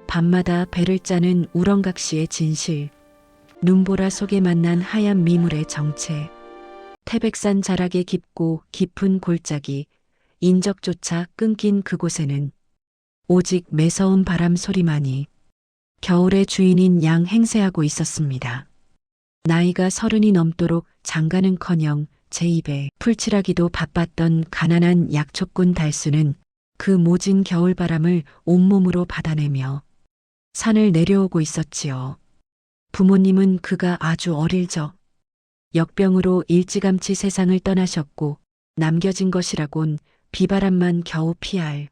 밤마다 배를 짜는 우렁각시의 진실, 눈보라 속에 만난 하얀 미물의 정체, 태백산 자락의 깊고 깊은 골짜기, 인적조차 끊긴 그곳에는 오직 매서운 바람 소리만이 겨울의 주인인 양 행세하고 있었습니다. 나이가 30이 넘도록 장가는커녕 제 입에 풀칠하기도 바빴던 가난한 약초꾼 달수는 그 모진 겨울바람을 온몸으로 받아내며 산을 내려오고 있었지요. 부모님은 그가 아주 어릴 적 역병으로 일찌감치 세상을 떠나셨고 남겨진 것이라곤 비바람만 겨우 피할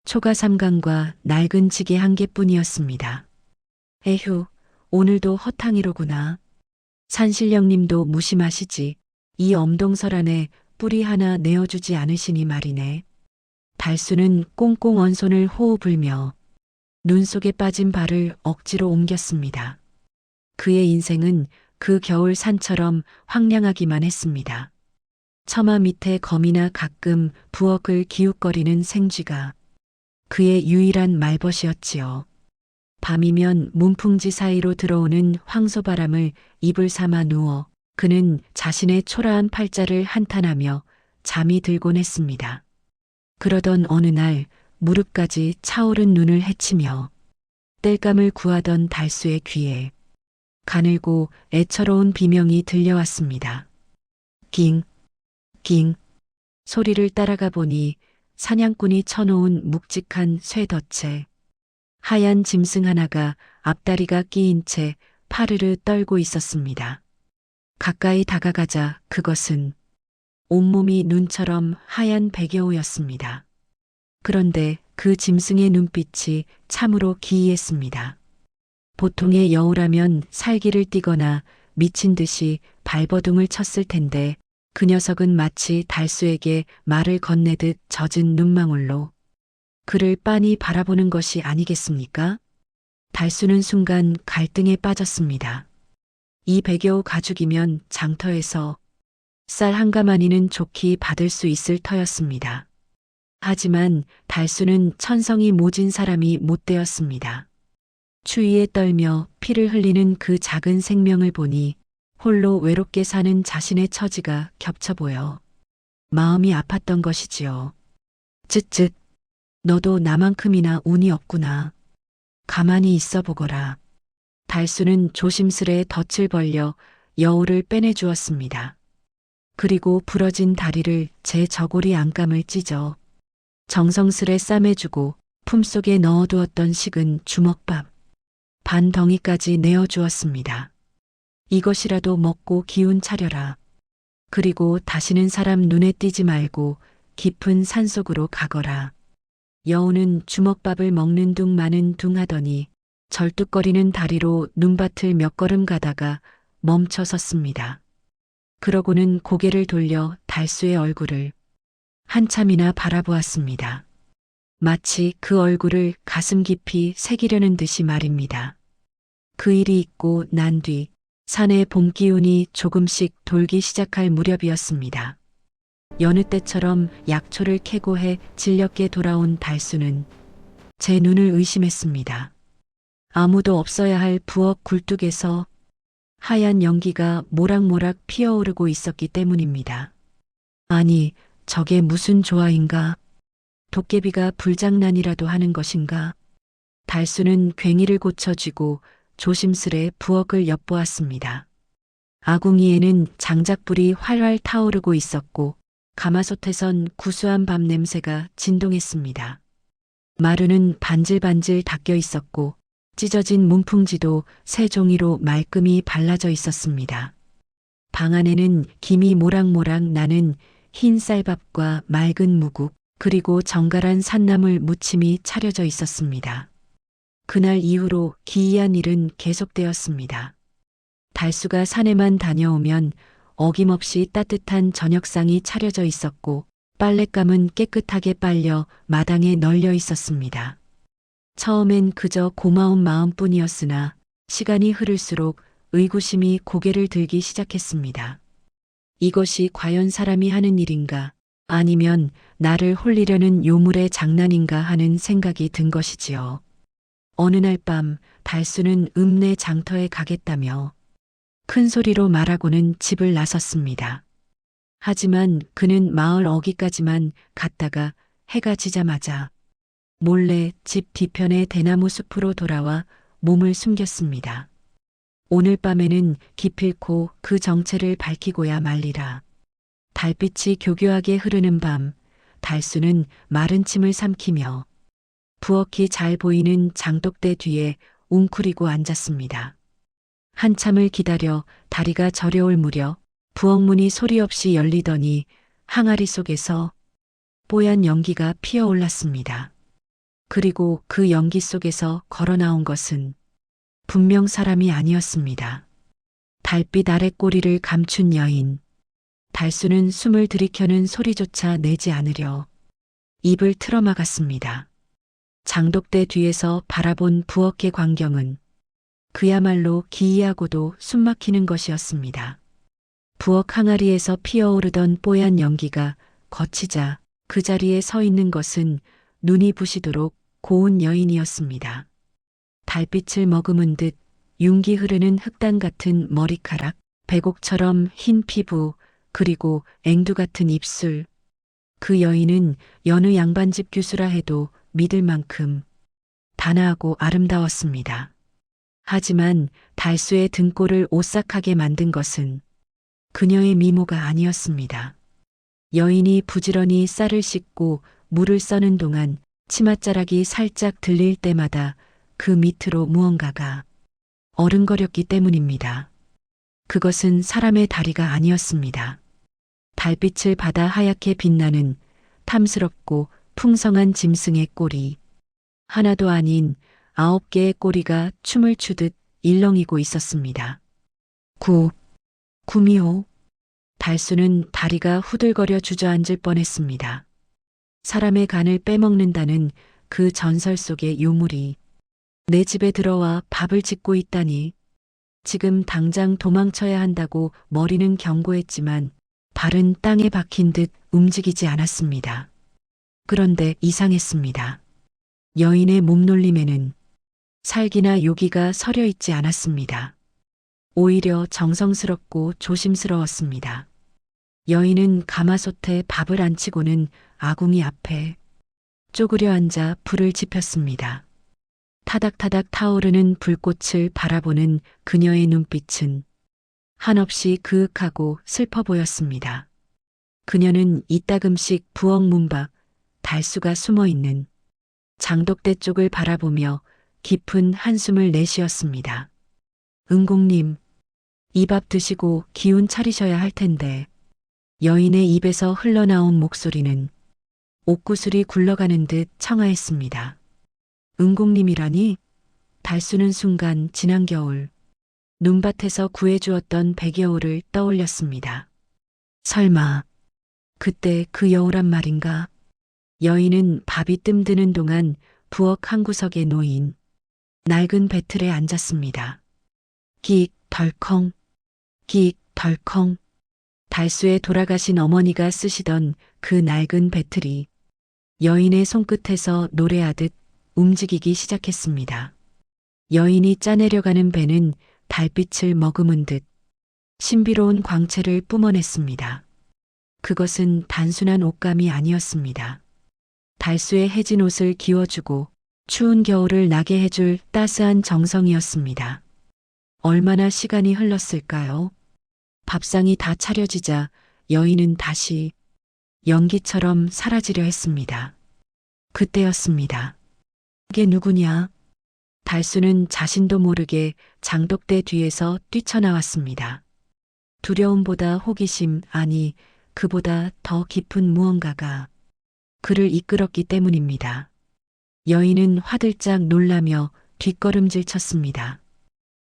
초가 삼강과 낡은 지게 한 개뿐이었습니다. 에휴, 오늘도 허탕이로구나. 산신령님도 무심하시지. 이 엄동설 안에 뿌리 하나 내어주지 않으시니 말이네. 달수는 꽁꽁 언 손을 호호 불며 눈 속에 빠진 발을 억지로 옮겼습니다. 그의 인생은 그 겨울 산처럼 황량하기만 했습니다. 처마 밑에 거미나 가끔 부엌을 기웃거리는 생쥐가 그의 유일한 말벗이었지요. 밤이면 문풍지 사이로 들어오는 황소바람을 이불 삼아 누워 그는 자신의 초라한 팔자를 한탄하며 잠이 들곤 했습니다. 그러던 어느 날 무릎까지 차오른 눈을 헤치며 땔감을 구하던 달수의 귀에 가늘고 애처로운 비명이 들려왔습니다. 깅, 깅. 소리를 따라가 보니 사냥꾼이 쳐놓은 묵직한 쇠덫에 하얀 짐승 하나가 앞다리가 끼인 채 파르르 떨고 있었습니다. 가까이 다가가자 그것은 온몸이 눈처럼 하얀 백여우였습니다. 그런데 그 짐승의 눈빛이 참으로 기이했습니다. 보통의 여우라면 살기를 띠거나 미친 듯이 발버둥을 쳤을 텐데 그 녀석은 마치 달수에게 말을 건네듯 젖은 눈망울로 그를 빤히 바라보는 것이 아니겠습니까? 달수는 순간 갈등에 빠졌습니다. 이 백여우 가죽이면 장터에서 쌀 한 가마니는 좋게 받을 수 있을 터였습니다. 하지만 달수는 천성이 모진 사람이 못 되었습니다. 추위에 떨며 피를 흘리는 그 작은 생명을 보니 홀로 외롭게 사는 자신의 처지가 겹쳐 보여 마음이 아팠던 것이지요. 쯧쯧, 너도 나만큼이나 운이 없구나. 가만히 있어 보거라. 달수는 조심스레 덫을 벌려 여우를 빼내 주었습니다. 그리고 부러진 다리를 제 저고리 안감을 찢어 정성스레 싸매주고 품속에 넣어두었던 식은 주먹밥 반 덩이까지 내어주었습니다. 이것이라도 먹고 기운 차려라. 그리고 다시는 사람 눈에 띄지 말고 깊은 산속으로 가거라. 여우는 주먹밥을 먹는 둥 마는 둥 하더니 절뚝거리는 다리로 눈밭을 몇 걸음 가다가 멈춰 섰습니다. 그러고는 고개를 돌려 달수의 얼굴을 한참이나 바라보았습니다. 마치 그 얼굴을 가슴 깊이 새기려는 듯이 말입니다. 그 일이 있고 난 뒤 산의 봄 기운이 조금씩 돌기 시작할 무렵이었습니다. 여느 때처럼 약초를 캐고 해 질녘에 돌아온 달수는 제 눈을 의심했습니다. 아무도 없어야 할 부엌 굴뚝에서 하얀 연기가 모락모락 피어오르고 있었기 때문입니다. 아니, 저게 무슨 조화인가? 도깨비가 불장난이라도 하는 것인가? 달수는 괭이를 고쳐쥐고 조심스레 부엌을 엿보았습니다. 아궁이에는 장작불이 활활 타오르고 있었고 가마솥에선 구수한 밥 냄새가 진동했습니다. 마루는 반질반질 닦여 있었고 찢어진 문풍지도 새 종이로 말끔히 발라져 있었습니다. 방 안에는 김이 모락모락 나는 흰 쌀밥과 맑은 무국 그리고 정갈한 산나물 무침이 차려져 있었습니다. 그날 이후로 기이한 일은 계속되었습니다. 달수가 산에만 다녀오면 어김없이 따뜻한 저녁상이 차려져 있었고 빨랫감은 깨끗하게 빨려 마당에 널려 있었습니다. 처음엔 그저 고마운 마음뿐이었으나 시간이 흐를수록 의구심이 고개를 들기 시작했습니다. 이것이 과연 사람이 하는 일인가 아니면 나를 홀리려는 요물의 장난인가 하는 생각이 든 것이지요. 어느 날 밤 달수는 읍내 장터에 가겠다며 큰 소리로 말하고는 집을 나섰습니다. 하지만 그는 마을 어귀까지만 갔다가 해가 지자마자 몰래 집 뒤편의 대나무 숲으로 돌아와 몸을 숨겼습니다. 오늘 밤에는 기필코 그 정체를 밝히고야 말리라. 달빛이 교교하게 흐르는 밤, 달수는 마른 침을 삼키며 부엌이 잘 보이는 장독대 뒤에 웅크리고 앉았습니다. 한참을 기다려 다리가 저려올 무렵 부엌문이 소리 없이 열리더니 항아리 속에서 뽀얀 연기가 피어올랐습니다. 그리고 그 연기 속에서 걸어 나온 것은 분명 사람이 아니었습니다. 달빛 아래 꼬리를 감춘 여인. 달수는 숨을 들이켜는 소리조차 내지 않으려 입을 틀어막았습니다. 장독대 뒤에서 바라본 부엌의 광경은 그야말로 기이하고도 숨막히는 것이었습니다. 부엌 항아리에서 피어오르던 뽀얀 연기가 거치자 그 자리에 서 있는 것은 눈이 부시도록 고운 여인이었습니다. 달빛을 머금은 듯 윤기 흐르는 흑단 같은 머리카락, 백옥처럼 흰 피부, 그리고 앵두 같은 입술. 그 여인은 여느 양반집 규수라 해도 믿을 만큼 단아하고 아름다웠습니다. 하지만 달수의 등골을 오싹하게 만든 것은 그녀의 미모가 아니었습니다. 여인이 부지런히 쌀을 씻고 물을 써는 동안 치맛자락이 살짝 들릴 때마다 그 밑으로 무언가가 어른거렸기 때문입니다. 그것은 사람의 다리가 아니었습니다. 달빛을 받아 하얗게 빛나는 탐스럽고 풍성한 짐승의 꼬리. 하나도 아닌 9개의 꼬리가 춤을 추듯 일렁이고 있었습니다. 구미호. 달수는 다리가 후들거려 주저앉을 뻔했습니다. 사람의 간을 빼먹는다는 그 전설 속의 요물이 내 집에 들어와 밥을 짓고 있다니. 지금 당장 도망쳐야 한다고 머리는 경고했지만 발은 땅에 박힌 듯 움직이지 않았습니다. 그런데 이상했습니다. 여인의 몸놀림에는 살기나 요기가 서려 있지 않았습니다. 오히려 정성스럽고 조심스러웠습니다. 여인은 가마솥에 밥을 안 치고는 아궁이 앞에 쪼그려 앉아 불을 지폈습니다. 타닥타닥 타오르는 불꽃을 바라보는 그녀의 눈빛은 한없이 그윽하고 슬퍼 보였습니다. 그녀는 이따금씩 부엌 문 밖 달수가 숨어 있는 장독대 쪽을 바라보며 깊은 한숨을 내쉬었습니다. 은공님, 이 밥 드시고 기운 차리셔야 할 텐데. 여인의 입에서 흘러나온 목소리는 옥구슬이 굴러가는 듯 청아했습니다. 은공님이라니? 달수는 순간 지난 겨울 눈밭에서 구해주었던 백여우를 떠올렸습니다. 설마 그때 그 여우란 말인가? 여인은 밥이 뜸드는 동안 부엌 한 구석에 놓인 낡은 배틀에 앉았습니다. 끽 덜컹, 끽 덜컹. 달수의 돌아가신 어머니가 쓰시던 그 낡은 배틀이 여인의 손끝에서 노래하듯 움직이기 시작했습니다. 여인이 짜내려가는 배는 달빛을 머금은 듯 신비로운 광채를 뿜어냈습니다. 그것은 단순한 옷감이 아니었습니다. 달수의 해진 옷을 기워주고 추운 겨울을 나게 해줄 따스한 정성이었습니다. 얼마나 시간이 흘렀을까요? 밥상이 다 차려지자 여인은 다시 연기처럼 사라지려 했습니다. 그때였습니다. 그게 누구냐? 달수는 자신도 모르게 장독대 뒤에서 뛰쳐나왔습니다. 두려움보다 호기심, 아니 그보다 더 깊은 무언가가 그를 이끌었기 때문입니다. 여인은 화들짝 놀라며 뒷걸음질 쳤습니다.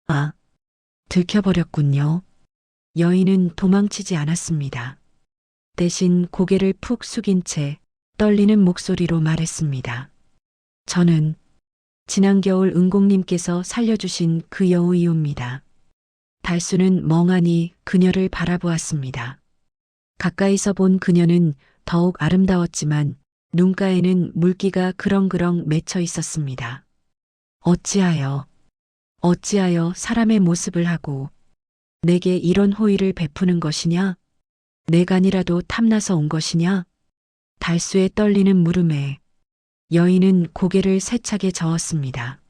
아, 들켜버렸군요. 여인은 도망치지 않았습니다. 대신 고개를 푹 숙인 채 떨리는 목소리로 말했습니다. 저는 지난 겨울 은공님께서 살려주신 그 여우이옵니다. 달수는 멍하니 그녀를 바라보았습니다. 가까이서 본 그녀는 더욱 아름다웠지만 눈가에는 물기가 그렁그렁 맺혀 있었습니다. 어찌하여 사람의 모습을 하고 내게 이런 호의를 베푸는 것이냐? 내 간이라도 탐나서 온 것이냐? 달수의 떨리는 물음에 여인은 고개를 세차게 저었습니다.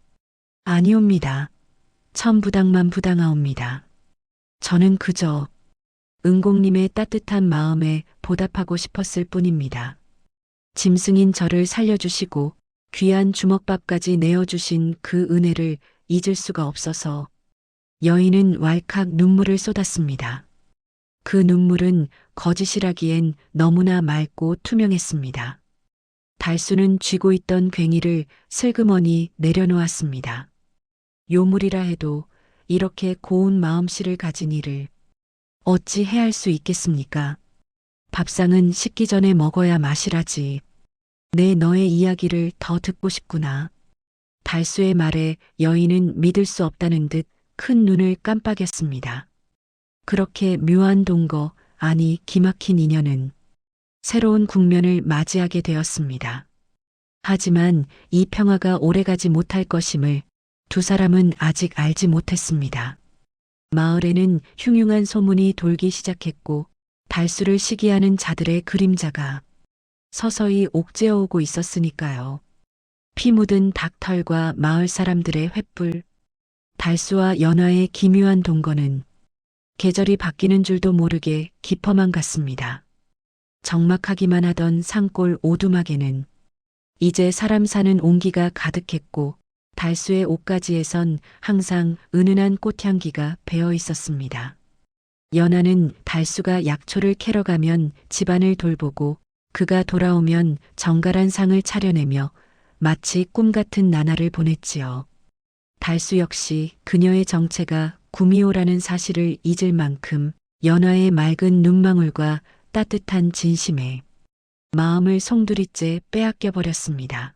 아니옵니다. 천부당만 부당하옵니다. 저는 그저 은공님의 따뜻한 마음에 보답하고 싶었을 뿐입니다. 짐승인 저를 살려주시고 귀한 주먹밥까지 내어주신 그 은혜를 잊을 수가 없어서 여인은 왈칵 눈물을 쏟았습니다. 그 눈물은 거짓이라기엔 너무나 맑고 투명했습니다. 달수는 쥐고 있던 괭이를 슬그머니 내려놓았습니다. 요물이라 해도 이렇게 고운 마음씨를 가진 이를 어찌 해할 수 있겠습니까? 밥상은 식기 전에 먹어야 맛이라지. 내 너의 이야기를 더 듣고 싶구나. 달수의 말에 여인은 믿을 수 없다는 듯 큰 눈을 깜빡였습니다. 그렇게 묘한 동거, 아니 기막힌 인연은 새로운 국면을 맞이하게 되었습니다. 하지만 이 평화가 오래가지 못할 것임을 두 사람은 아직 알지 못했습니다. 마을에는 흉흉한 소문이 돌기 시작했고 달수를 시기하는 자들의 그림자가 서서히 옥죄어오고 있었으니까요. 피 묻은 닭털과 마을 사람들의 횃불, 달수와 연화의 기묘한 동거는 계절이 바뀌는 줄도 모르게 깊어만 갔습니다. 적막하기만 하던 산골 오두막에는 이제 사람 사는 온기가 가득했고 달수의 옷가지에선 항상 은은한 꽃향기가 배어 있었습니다. 연하는 달수가 약초를 캐러 가면 집안을 돌보고 그가 돌아오면 정갈한 상을 차려내며 마치 꿈 같은 나날을 보냈지요. 달수 역시 그녀의 정체가 구미호라는 사실을 잊을 만큼 연화의 맑은 눈망울과 따뜻한 진심에 마음을 송두리째 빼앗겨 버렸습니다.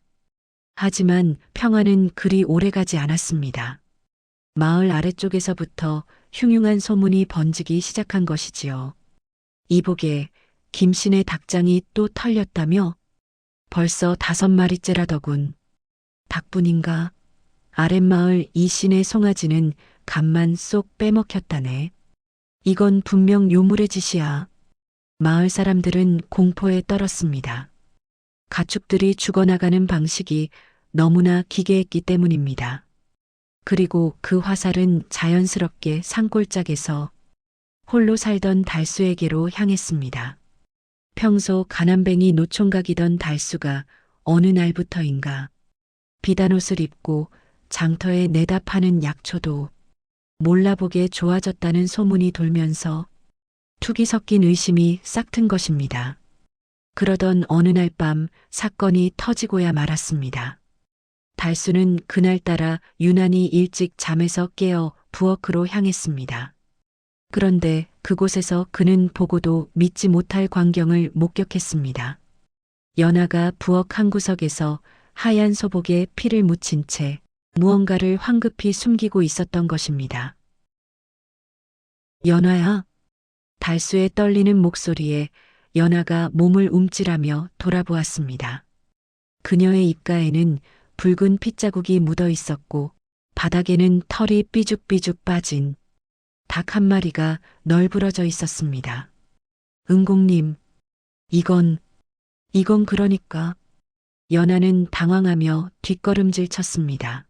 하지만 평화는 그리 오래가지 않았습니다. 마을 아래쪽에서부터 흉흉한 소문이 번지기 시작한 것이지요. 이복에 김신의 닭장이 또 털렸다며? 벌써 5마리째라더군. 닭뿐인가? 아랫마을 이신의 송아지는 간만 쏙 빼먹혔다네. 이건 분명 요물의 짓이야. 마을 사람들은 공포에 떨었습니다. 가축들이 죽어나가는 방식이 너무나 기괴했기 때문입니다. 그리고 그 화살은 자연스럽게 산골짜기에서 홀로 살던 달수에게로 향했습니다. 평소 가난뱅이 노총각이던 달수가 어느 날부터인가 비단옷을 입고 장터에 내다 파는 약초도 몰라보게 좋아졌다는 소문이 돌면서 투기 섞인 의심이 싹튼 것입니다. 그러던 어느 날 밤 사건이 터지고야 말았습니다. 달수는 그날따라 유난히 일찍 잠에서 깨어 부엌으로 향했습니다. 그런데 그곳에서 그는 보고도 믿지 못할 광경을 목격했습니다. 연하가 부엌 한 구석에서 하얀 소복에 피를 묻힌 채 무언가를 황급히 숨기고 있었던 것입니다. 연하야. 달수의 떨리는 목소리에 연하가 몸을 움찔하며 돌아보았습니다. 그녀의 입가에는 붉은 핏자국이 묻어 있었고 바닥에는 털이 삐죽삐죽 빠진 닭 한 마리가 널브러져 있었습니다. 은공님, 이건 그러니까. 연하는 당황하며 뒷걸음질 쳤습니다.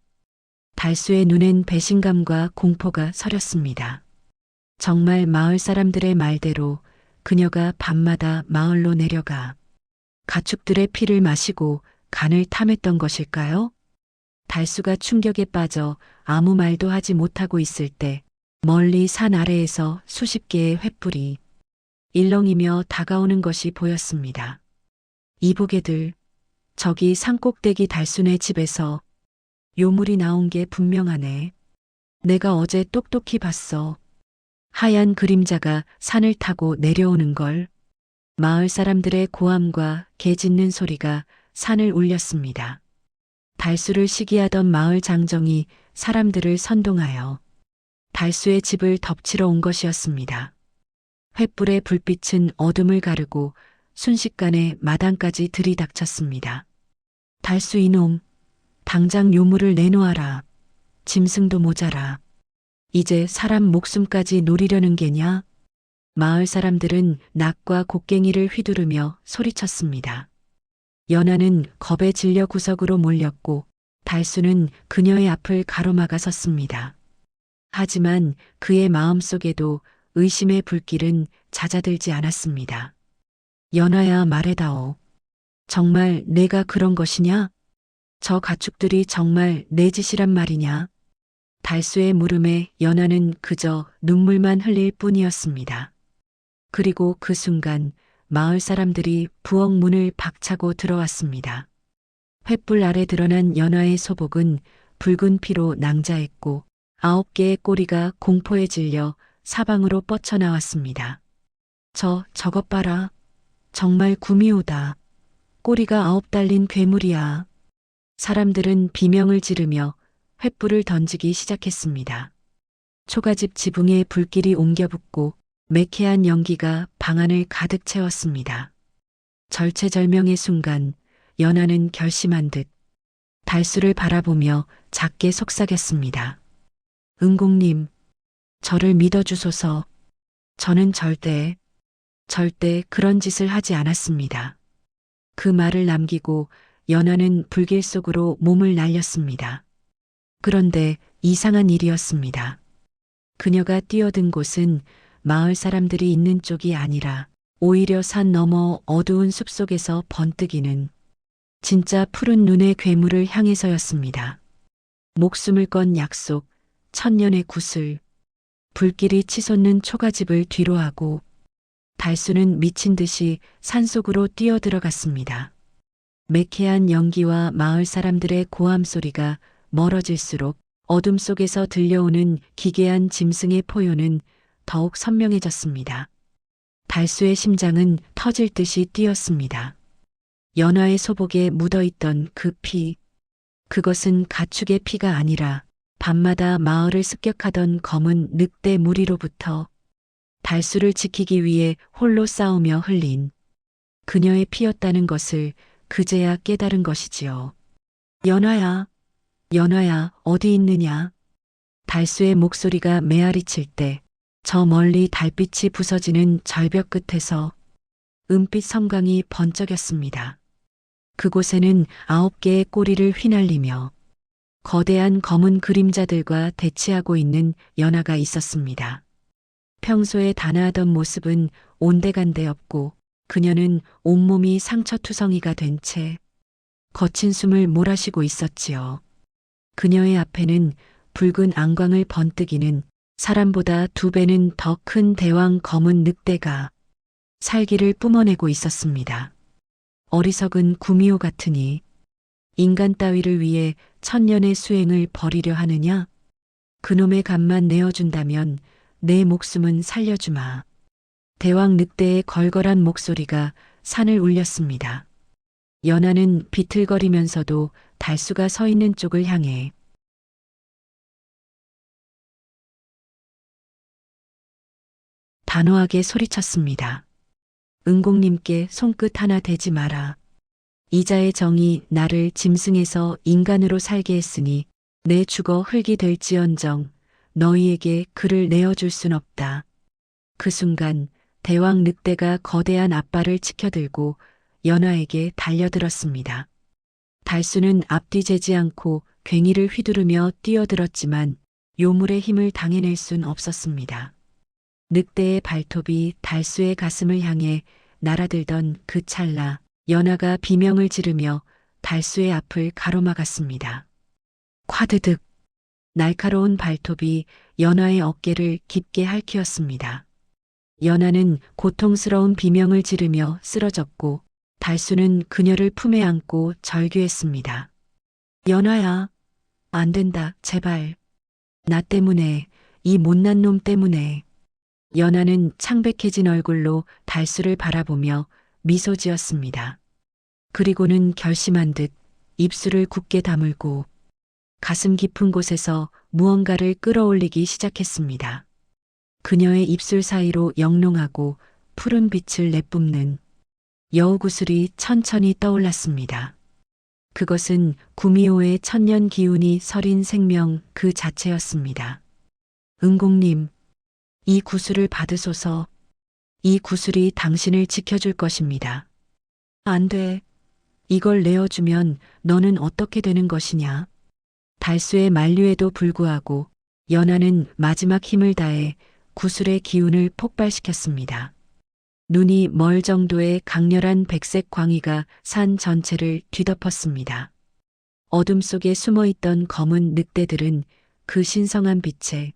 달수의 눈엔 배신감과 공포가 서렸습니다. 정말 마을 사람들의 말대로 그녀가 밤마다 마을로 내려가 가축들의 피를 마시고 간을 탐했던 것일까요? 달수가 충격에 빠져 아무 말도 하지 못하고 있을 때 멀리 산 아래에서 수십 개의 횃불이 일렁이며 다가오는 것이 보였습니다. 이보게들, 저기 산꼭대기 달수네 집에서 요물이 나온 게 분명하네. 내가 어제 똑똑히 봤어. 하얀 그림자가 산을 타고 내려오는 걸. 마을 사람들의 고함과 개 짖는 소리가 산을 울렸습니다. 달수를 시기하던 마을 장정이 사람들을 선동하여 달수의 집을 덮치러 온 것이었습니다. 횃불의 불빛은 어둠을 가르고 순식간에 마당까지 들이닥쳤습니다. 달수 이놈, 당장 요물을 내놓아라. 짐승도 모자라. 이제 사람 목숨까지 노리려는 게냐? 마을 사람들은 낙과 곡괭이를 휘두르며 소리쳤습니다. 연하는 겁에 질려 구석으로 몰렸고 달수는 그녀의 앞을 가로막아 섰습니다. 하지만 그의 마음속에도 의심의 불길은 잦아들지 않았습니다. 연하야, 말해다오. 정말 내가 그런 것이냐? 저 가축들이 정말 내 짓이란 말이냐? 달수의 물음에 연하는 그저 눈물만 흘릴 뿐이었습니다. 그리고 그 순간 마을 사람들이 부엌 문을 박차고 들어왔습니다. 횃불 아래 드러난 연하의 소복은 붉은 피로 낭자했고 9개의 꼬리가 공포에 질려 사방으로 뻗쳐나왔습니다. 저것 봐라. 정말 구미호다. 꼬리가 9 달린 괴물이야. 사람들은 비명을 지르며 횃불을 던지기 시작했습니다. 초가집 지붕에 불길이 옮겨붙고 매캐한 연기가 방 안을 가득 채웠습니다. 절체절명의 순간 연하는 결심한 듯 달수를 바라보며 작게 속삭였습니다. 은공님, 저를 믿어주소서. 저는 절대 그런 짓을 하지 않았습니다. 그 말을 남기고 연하는 불길 속으로 몸을 날렸습니다. 그런데 이상한 일이었습니다. 그녀가 뛰어든 곳은 마을 사람들이 있는 쪽이 아니라 오히려 산 너머 어두운 숲속에서 번뜩이는 진짜 푸른 눈의 괴물을 향해서였습니다. 목숨을 건 약속, 천년의 구슬, 불길이 치솟는 초가집을 뒤로하고 달수는 미친 듯이 산속으로 뛰어들어갔습니다. 매캐한 연기와 마을 사람들의 고함 소리가 멀어질수록 어둠 속에서 들려오는 기괴한 짐승의 포효는 더욱 선명해졌습니다. 달수의 심장은 터질 듯이 뛰었습니다. 연하의 소복에 묻어있던 그 피, 그것은 가축의 피가 아니라 밤마다 마을을 습격하던 검은 늑대 무리로부터 달수를 지키기 위해 홀로 싸우며 흘린 그녀의 피였다는 것을 그제야 깨달은 것이지요. 연하야, 연하야, 어디 있느냐? 달수의 목소리가 메아리칠 때 저 멀리 달빛이 부서지는 절벽 끝에서 은빛 섬광이 번쩍였습니다. 그곳에는 9개의 꼬리를 휘날리며 거대한 검은 그림자들과 대치하고 있는 연하가 있었습니다. 평소에 단아하던 모습은 온데간데 없고 그녀는 온몸이 상처투성이가 된 채 거친 숨을 몰아쉬고 있었지요. 그녀의 앞에는 붉은 안광을 번뜩이는 사람보다 2배는 더 큰 대왕 검은 늑대가 살기를 뿜어내고 있었습니다. 어리석은 구미호 같으니 인간 따위를 위해 천년의 수행을 버리려 하느냐? 그놈의 간만 내어준다면 내 목숨은 살려주마. 대왕 늑대의 걸걸한 목소리가 산을 울렸습니다. 연하는 비틀거리면서도 달수가 서 있는 쪽을 향해 단호하게 소리쳤습니다. 은공님께 손끝 하나 대지 마라. 이자의 정이 나를 짐승에서 인간으로 살게 했으니 내 죽어 흙이 될지언정 너희에게 그를 내어줄 순 없다. 그 순간 대왕 늑대가 거대한 앞발을 치켜들고 연하에게 달려들었습니다. 달수는 앞뒤 재지 않고 괭이를 휘두르며 뛰어들었지만 요물의 힘을 당해낼 순 없었습니다. 늑대의 발톱이 달수의 가슴을 향해 날아들던 그 찰나 연하가 비명을 지르며 달수의 앞을 가로막았습니다. 콰드득! 날카로운 발톱이 연하의 어깨를 깊게 핥히었습니다. 연하는 고통스러운 비명을 지르며 쓰러졌고 달수는 그녀를 품에 안고 절규했습니다. 연하야, 안 된다, 제발. 나 때문에, 이 못난 놈 때문에. 연하는 창백해진 얼굴로 달수를 바라보며 미소 지었습니다. 그리고는 결심한 듯 입술을 굳게 다물고 가슴 깊은 곳에서 무언가를 끌어올리기 시작했습니다. 그녀의 입술 사이로 영롱하고 푸른 빛을 내뿜는 여우구슬이 천천히 떠올랐습니다. 그것은 구미호의 천년 기운이 서린 생명 그 자체였습니다. 은공님, 이 구슬을 받으소서. 이 구슬이 당신을 지켜줄 것입니다. 안 돼. 이걸 내어주면 너는 어떻게 되는 것이냐? 달수의 만류에도 불구하고 연하는 마지막 힘을 다해 구슬의 기운을 폭발시켰습니다. 눈이 멀 정도의 강렬한 백색 광위가 산 전체를 뒤덮었습니다. 어둠 속에 숨어있던 검은 늑대들은 그 신성한 빛에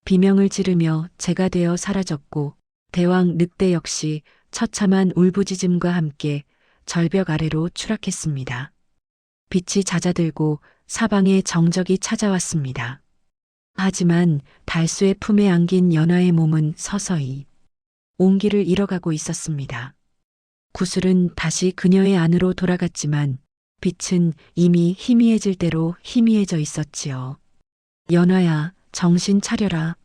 비명을 지르며 재가 되어 사라졌고 대왕 늑대 역시 처참한 울부짖음과 함께 절벽 아래로 추락했습니다. 빛이 잦아들고 사방에 정적이 찾아왔습니다. 하지만 달수의 품에 안긴 연하의 몸은 서서히 온기를 잃어가고 있었습니다. 구슬은 다시 그녀의 안으로 돌아갔지만 빛은 이미 희미해질 대로 희미해져 있었지요. 연하야, 정신 차려라.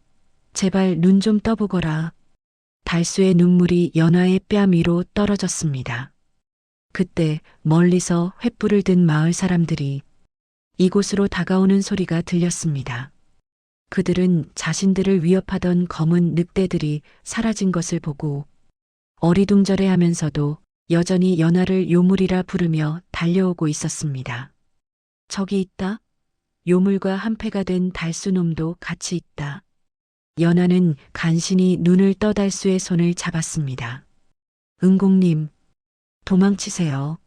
제발 눈 좀 떠보거라. 달수의 눈물이 연하의 뺨 위로 떨어졌습니다. 그때 멀리서 횃불을 든 마을 사람들이 이곳으로 다가오는 소리가 들렸습니다. 그들은 자신들을 위협하던 검은 늑대들이 사라진 것을 보고 어리둥절해하면서도 여전히 연하를 요물이라 부르며 달려오고 있었습니다. 저기 있다. 요물과 한패가 된 달수놈도 같이 있다. 연하는 간신히 눈을 떠 달수의 손을 잡았습니다. 은공님, 도망치세요.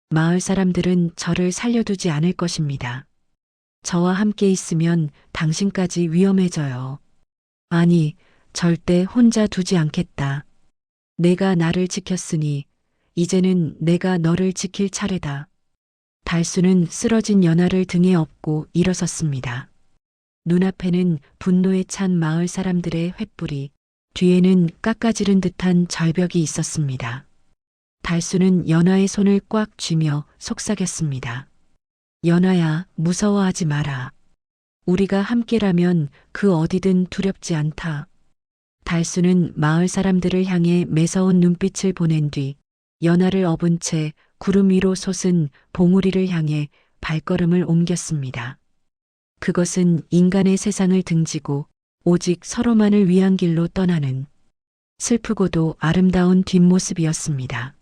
마을 사람들은 저를 살려두지 않을 것입니다. 저와 함께 있으면 당신까지 위험해져요. 아니, 절대 혼자 두지 않겠다. 내가 나를 지켰으니 이제는 내가 너를 지킬 차례다. 달수는 쓰러진 연하를 등에 업고 일어섰습니다. 눈앞에는 분노에 찬 마을 사람들의 횃불이, 뒤에는 깎아지른 듯한 절벽이 있었습니다. 달수는 연하의 손을 꽉 쥐며 속삭였습니다. 연하야, 무서워하지 마라. 우리가 함께라면 그 어디든 두렵지 않다. 달수는 마을 사람들을 향해 매서운 눈빛을 보낸 뒤 연하를 업은 채 구름 위로 솟은 봉우리를 향해 발걸음을 옮겼습니다. 그것은 인간의 세상을 등지고 오직 서로만을 위한 길로 떠나는 슬프고도 아름다운 뒷모습이었습니다.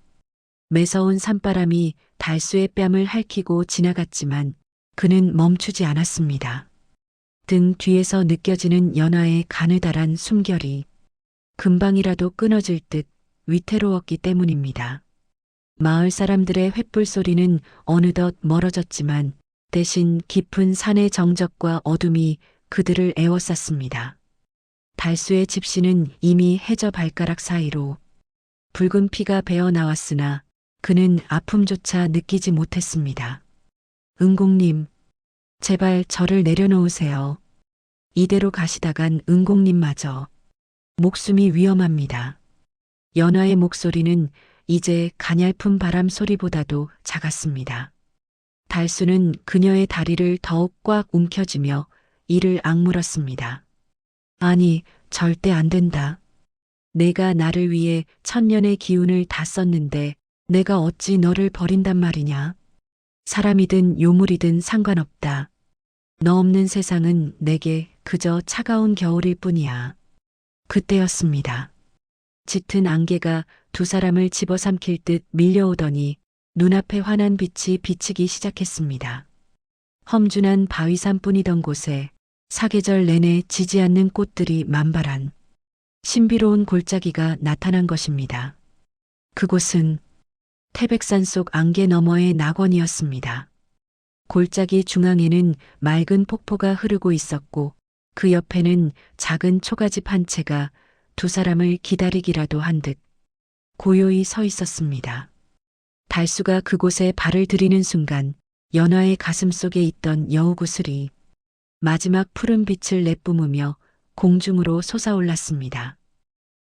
매서운 산바람이 달수의 뺨을 핥히고 지나갔지만 그는 멈추지 않았습니다. 등 뒤에서 느껴지는 연하의 가느다란 숨결이 금방이라도 끊어질 듯 위태로웠기 때문입니다. 마을 사람들의 횃불 소리는 어느덧 멀어졌지만 대신 깊은 산의 정적과 어둠이 그들을 에워쌌습니다. 달수의 집시는 이미 해저 발가락 사이로 붉은 피가 배어 나왔으나 그는 아픔조차 느끼지 못했습니다. 은공님, 제발 저를 내려놓으세요. 이대로 가시다간 은공님마저 목숨이 위험합니다. 연하의 목소리는 이제 가냘픈 바람 소리보다도 작았습니다. 달수는 그녀의 다리를 더욱 꽉 움켜쥐며 이를 악물었습니다. 아니, 절대 안 된다. 내가 나를 위해 천년의 기운을 다 썼는데 내가 어찌 너를 버린단 말이냐. 사람이든 요물이든 상관없다. 너 없는 세상은 내게 그저 차가운 겨울일 뿐이야. 그때였습니다. 짙은 안개가 두 사람을 집어삼킬 듯 밀려오더니 눈앞에 환한 빛이 비치기 시작했습니다. 험준한 바위산뿐이던 곳에 사계절 내내 지지 않는 꽃들이 만발한 신비로운 골짜기가 나타난 것입니다. 그곳은 태백산 속 안개 너머의 낙원이었습니다. 골짜기 중앙에는 맑은 폭포가 흐르고 있었고 그 옆에는 작은 초가집 한 채가 두 사람을 기다리기라도 한 듯 고요히 서 있었습니다. 달수가 그곳에 발을 들이는 순간 연하의 가슴 속에 있던 여우구슬이 마지막 푸른 빛을 내뿜으며 공중으로 솟아올랐습니다.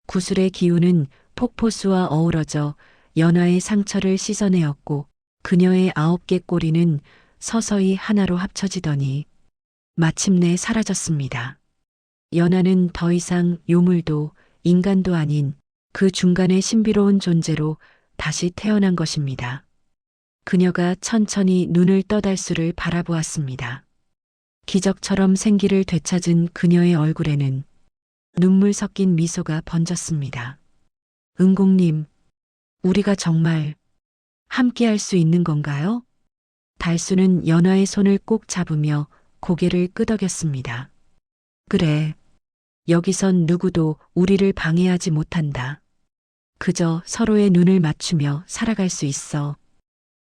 구슬의 기운은 폭포수와 어우러져 연하의 상처를 씻어내었고 그녀의 9개 꼬리는 서서히 하나로 합쳐지더니 마침내 사라졌습니다. 연하는 더 이상 요물도 인간도 아닌 그 중간의 신비로운 존재로 다시 태어난 것입니다. 그녀가 천천히 눈을 떠 달수를 바라보았습니다. 기적처럼 생기를 되찾은 그녀의 얼굴에는 눈물 섞인 미소가 번졌습니다. 은공님, 우리가 정말 함께 할 수 있는 건가요? 달수는 연화의 손을 꼭 잡으며 고개를 끄덕였습니다. 그래. 여기선 누구도 우리를 방해하지 못한다. 그저 서로의 눈을 맞추며 살아갈 수 있어.